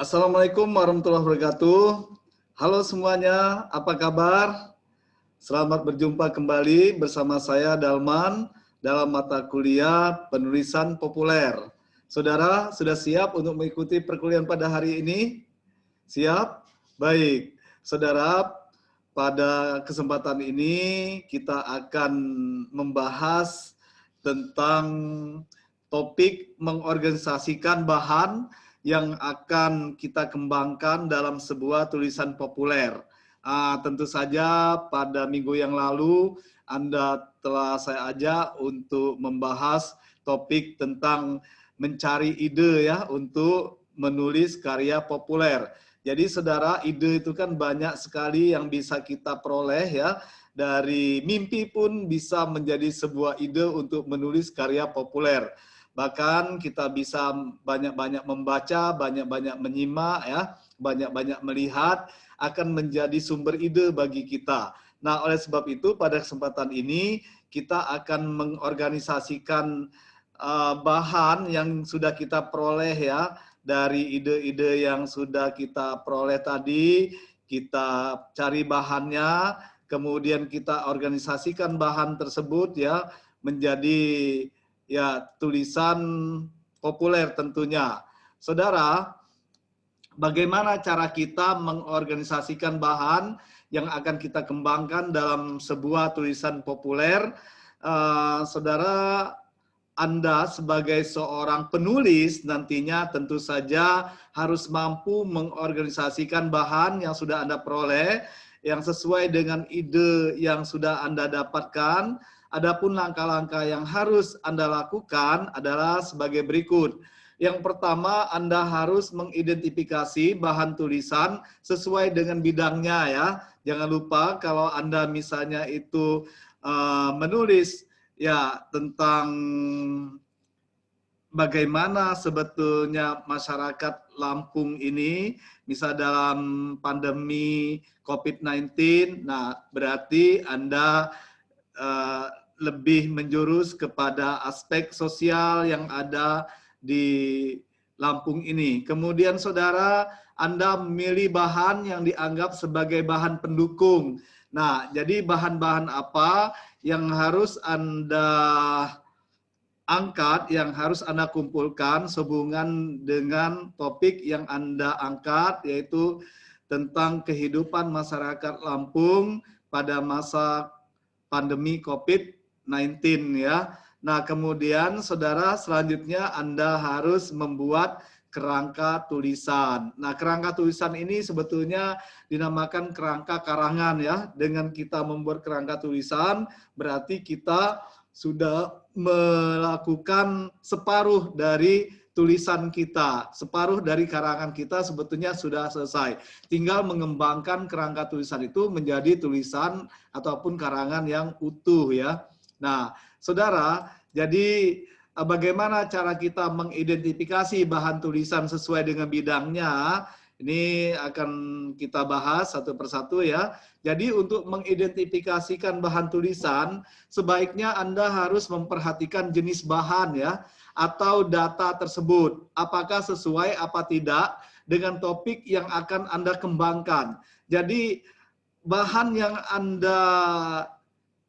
Assalamualaikum warahmatullahi wabarakatuh. Halo semuanya, apa kabar? Selamat berjumpa kembali bersama saya Dalman dalam mata kuliah penulisan populer. Saudara, sudah siap untuk mengikuti perkuliahan pada hari ini? Siap? Baik. Saudara, pada kesempatan ini kita akan membahas tentang topik mengorganisasikan bahan yang akan kita kembangkan dalam sebuah tulisan populer. Tentu saja pada minggu yang lalu Anda telah saya ajak untuk membahas topik tentang mencari ide ya untuk menulis karya populer. Jadi saudara, ide itu kan banyak sekali yang bisa kita peroleh ya. Dari mimpi pun bisa menjadi sebuah ide untuk menulis karya populer. Bahkan kita bisa banyak-banyak membaca, banyak-banyak menyimak ya, banyak-banyak melihat akan menjadi sumber ide bagi kita. Nah, oleh sebab itu pada kesempatan ini kita akan mengorganisasikan bahan yang sudah kita peroleh ya, dari ide-ide yang sudah kita peroleh tadi, kita cari bahannya, kemudian kita organisasikan bahan tersebut ya menjadi ya tulisan populer tentunya. Saudara, bagaimana cara kita mengorganisasikan bahan yang akan kita kembangkan dalam sebuah tulisan populer? Saudara, Anda sebagai seorang penulis nantinya tentu saja harus mampu mengorganisasikan bahan yang sudah Anda peroleh, yang sesuai dengan ide yang sudah Anda dapatkan. Adapun langkah-langkah yang harus Anda lakukan adalah sebagai berikut. Yang pertama, Anda harus mengidentifikasi bahan tulisan sesuai dengan bidangnya ya. Jangan lupa kalau Anda misalnya itu menulis ya tentang bagaimana sebetulnya masyarakat Lampung ini, misal dalam pandemi COVID-19, nah berarti Anda lebih menjurus kepada aspek sosial yang ada di Lampung ini. Kemudian saudara, Anda memilih bahan yang dianggap sebagai bahan pendukung. Nah, jadi bahan-bahan apa yang harus Anda angkat, yang harus Anda kumpulkan sehubungan dengan topik yang Anda angkat, yaitu tentang kehidupan masyarakat Lampung pada masa pandemi COVID-19 ya. Nah, kemudian saudara selanjutnya Anda harus membuat kerangka tulisan. Nah, kerangka tulisan ini sebetulnya dinamakan kerangka karangan ya. Dengan kita membuat kerangka tulisan, berarti kita sudah melakukan separuh dari tulisan kita, separuh dari karangan kita sebetulnya sudah selesai. Tinggal mengembangkan kerangka tulisan itu menjadi tulisan ataupun karangan yang utuh ya. Nah, saudara, jadi bagaimana cara kita mengidentifikasi bahan tulisan sesuai dengan bidangnya? Ini akan kita bahas satu persatu ya. Jadi untuk mengidentifikasikan bahan tulisan, sebaiknya Anda harus memperhatikan jenis bahan ya, atau data tersebut. Apakah sesuai apa tidak dengan topik yang akan Anda kembangkan. Jadi bahan yang Anda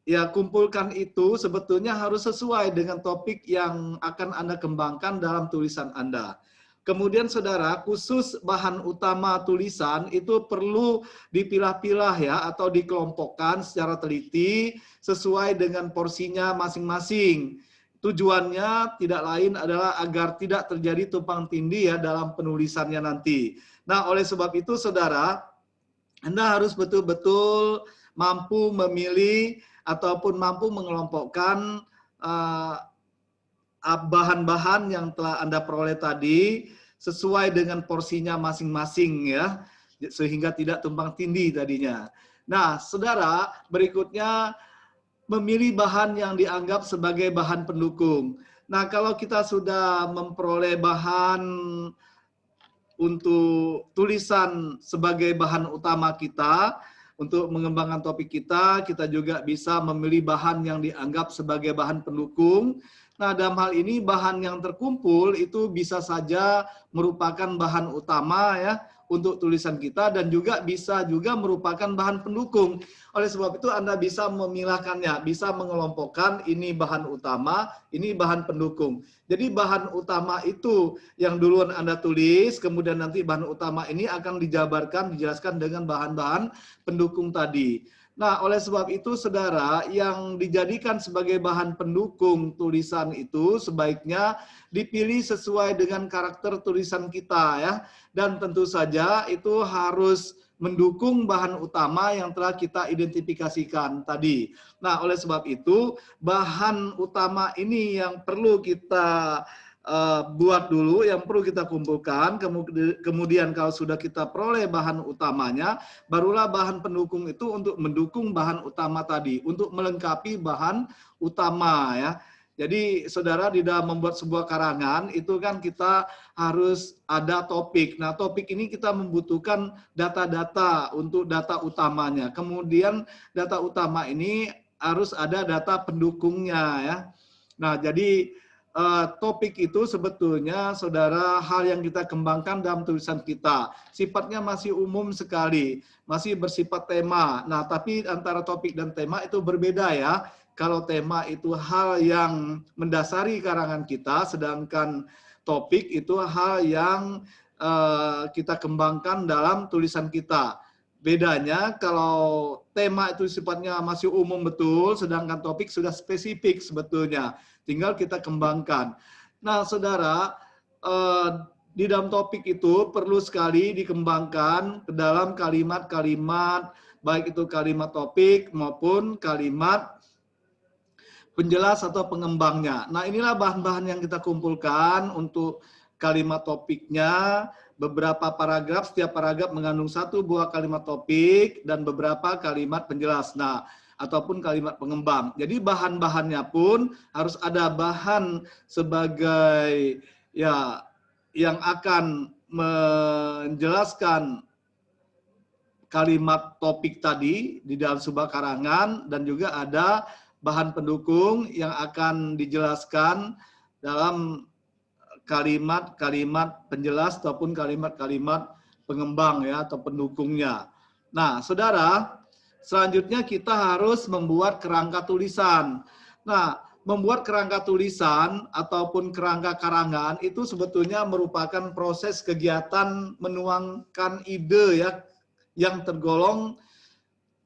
ya kumpulkan itu sebetulnya harus sesuai dengan topik yang akan Anda kembangkan dalam tulisan Anda. Kemudian saudara, khusus bahan utama tulisan itu perlu dipilah-pilah ya atau dikelompokkan secara teliti sesuai dengan porsinya masing-masing. Tujuannya tidak lain adalah agar tidak terjadi tumpang tindih ya dalam penulisannya nanti. Nah, oleh sebab itu saudara, Anda harus betul-betul mampu memilih ataupun mampu mengelompokkan bahan-bahan yang telah Anda peroleh tadi sesuai dengan porsinya masing-masing ya, sehingga tidak tumpang tindih tadinya. Nah, saudara, berikutnya memilih bahan yang dianggap sebagai bahan pendukung. Nah, kalau kita sudah memperoleh bahan untuk tulisan sebagai bahan utama kita, untuk mengembangkan topik kita, kita juga bisa memilih bahan yang dianggap sebagai bahan pendukung. Nah, dalam hal ini bahan yang terkumpul itu bisa saja merupakan bahan utama ya untuk tulisan kita dan juga bisa juga merupakan bahan pendukung. Oleh sebab itu Anda bisa memilahkannya, bisa mengelompokkan ini bahan utama, ini bahan pendukung. Jadi bahan utama itu yang duluan Anda tulis, kemudian nanti bahan utama ini akan dijabarkan, dijelaskan dengan bahan-bahan pendukung tadi. Nah, oleh sebab itu, saudara, yang dijadikan sebagai bahan pendukung tulisan itu sebaiknya dipilih sesuai dengan karakter tulisan kita, ya. Dan tentu saja itu harus mendukung bahan utama yang telah kita identifikasikan tadi. Nah, oleh sebab itu, bahan utama ini yang perlu kita buat dulu, yang perlu kita kumpulkan, kemudian kalau sudah kita peroleh bahan utamanya, barulah bahan pendukung itu untuk mendukung bahan utama tadi, untuk melengkapi bahan utama ya. Jadi saudara di dalam membuat sebuah karangan itu kan kita harus ada topik. Nah topik ini kita membutuhkan data-data untuk data utamanya. Kemudian data utama ini harus ada data pendukungnya ya. Nah jadi topik itu sebetulnya saudara hal yang kita kembangkan dalam tulisan kita. Sifatnya masih umum sekali, masih bersifat tema. Nah, tapi antara topik dan tema itu berbeda ya. Kalau tema itu hal yang mendasari karangan kita, sedangkan topik itu hal yang kita kembangkan dalam tulisan kita. Bedanya kalau tema itu sifatnya masih umum betul, sedangkan topik sudah spesifik sebetulnya. Tinggal kita kembangkan. Nah, saudara, di dalam topik itu perlu sekali dikembangkan ke dalam kalimat-kalimat, baik itu kalimat topik maupun kalimat penjelas atau pengembangnya. Nah, inilah bahan-bahan yang kita kumpulkan untuk kalimat topiknya. Beberapa paragraf, setiap paragraf mengandung satu buah kalimat topik dan beberapa kalimat penjelas. Nah, ataupun kalimat pengembang. Jadi bahan-bahannya pun harus ada bahan sebagai ya yang akan menjelaskan kalimat topik tadi di dalam sebuah karangan dan juga ada bahan pendukung yang akan dijelaskan dalam kalimat-kalimat penjelas ataupun kalimat-kalimat pengembang ya atau pendukungnya. Nah, saudara, selanjutnya kita harus membuat kerangka tulisan. Nah, membuat kerangka tulisan ataupun kerangka karangan itu sebetulnya merupakan proses kegiatan menuangkan ide ya yang tergolong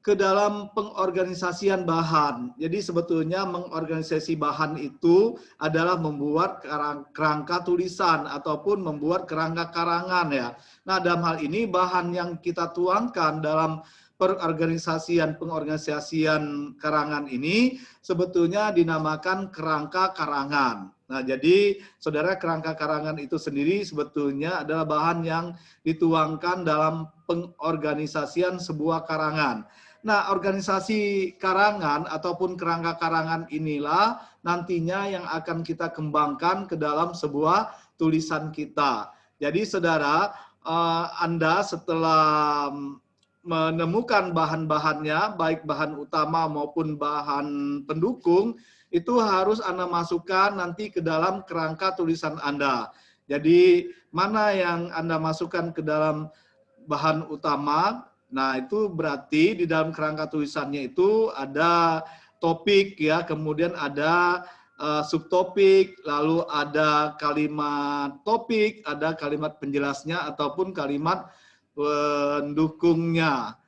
ke dalam pengorganisasian bahan. Jadi sebetulnya mengorganisasi bahan itu adalah membuat kerangka tulisan ataupun membuat kerangka karangan ya. Nah dalam hal ini bahan yang kita tuangkan dalam pengorganisasian karangan ini sebetulnya dinamakan kerangka karangan. Nah jadi saudara kerangka karangan itu sendiri sebetulnya adalah bahan yang dituangkan dalam pengorganisasian sebuah karangan. Nah, organisasi karangan ataupun kerangka karangan inilah nantinya yang akan kita kembangkan ke dalam sebuah tulisan kita. Jadi, saudara, Anda setelah menemukan bahan-bahannya, baik bahan utama maupun bahan pendukung, itu harus Anda masukkan nanti ke dalam kerangka tulisan Anda. Jadi, mana yang Anda masukkan ke dalam bahan utama, nah itu berarti di dalam kerangka tulisannya itu ada topik ya, kemudian ada subtopik, lalu ada kalimat topik, ada kalimat penjelasnya ataupun kalimat pendukungnya.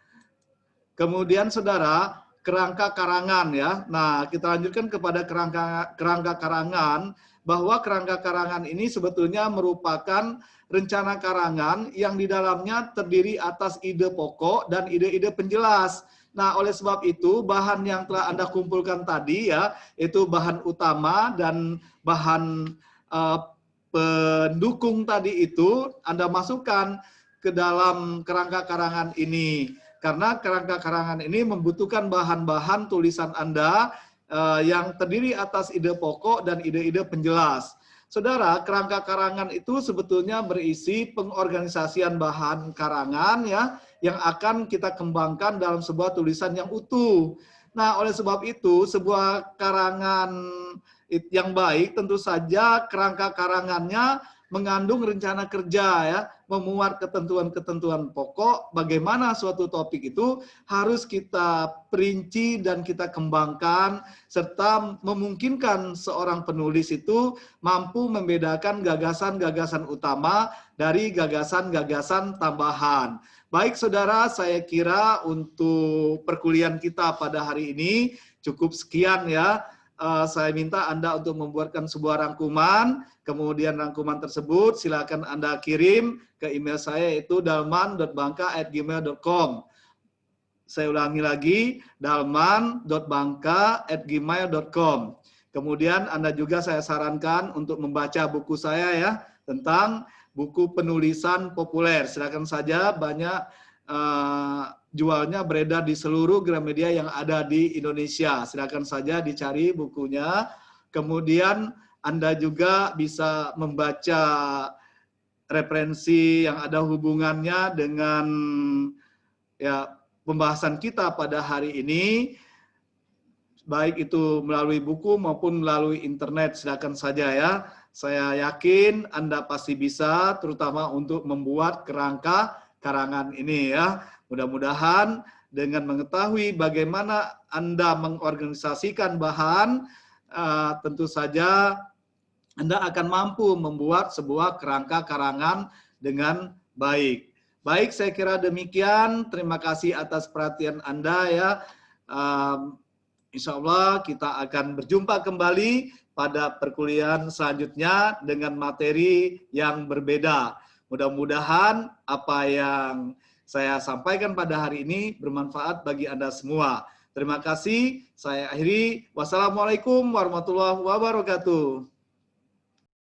Kemudian saudara, kerangka karangan ya. Nah, kita lanjutkan kepada kerangka karangan, bahwa kerangka karangan ini sebetulnya merupakan rencana karangan yang di dalamnya terdiri atas ide pokok dan ide-ide penjelas. Nah, oleh sebab itu bahan yang telah Anda kumpulkan tadi ya, itu bahan utama dan bahan pendukung tadi itu Anda masukkan ke dalam kerangka karangan ini. Karena kerangka karangan ini membutuhkan bahan-bahan tulisan Anda yang terdiri atas ide pokok dan ide-ide penjelas. Saudara, kerangka karangan itu sebetulnya berisi pengorganisasian bahan karangan ya yang akan kita kembangkan dalam sebuah tulisan yang utuh. Nah, oleh sebab itu sebuah karangan yang baik tentu saja kerangka karangannya mengandung rencana kerja ya, memuat ketentuan-ketentuan pokok bagaimana suatu topik itu harus kita perinci dan kita kembangkan serta memungkinkan seorang penulis itu mampu membedakan gagasan-gagasan utama dari gagasan-gagasan tambahan. Baik saudara, saya kira untuk perkuliahan kita pada hari ini cukup sekian ya. Saya minta Anda untuk membuatkan sebuah rangkuman, kemudian rangkuman tersebut silakan Anda kirim ke email saya yaitu dalman.bangka@gmail.com. Saya ulangi lagi, dalman.bangka@gmail.com. Kemudian Anda juga saya sarankan untuk membaca buku saya ya, tentang buku penulisan populer. Silakan saja, banyak jualnya beredar di seluruh Gramedia yang ada di Indonesia. Silakan saja dicari bukunya. Kemudian Anda juga bisa membaca referensi yang ada hubungannya dengan ya pembahasan kita pada hari ini, baik itu melalui buku maupun melalui internet. Silakan saja ya. Saya yakin Anda pasti bisa, terutama untuk membuat kerangka karangan ini ya. Mudah-mudahan dengan mengetahui bagaimana Anda mengorganisasikan bahan, tentu saja Anda akan mampu membuat sebuah kerangka karangan dengan baik. Baik, saya kira demikian. Terima kasih atas perhatian Anda ya. Insya Allah kita akan berjumpa kembali pada perkuliahan selanjutnya dengan materi yang berbeda. Mudah-mudahan apa yang saya sampaikan pada hari ini bermanfaat bagi Anda semua. Terima kasih. Saya akhiri. Wassalamualaikum warahmatullahi wabarakatuh.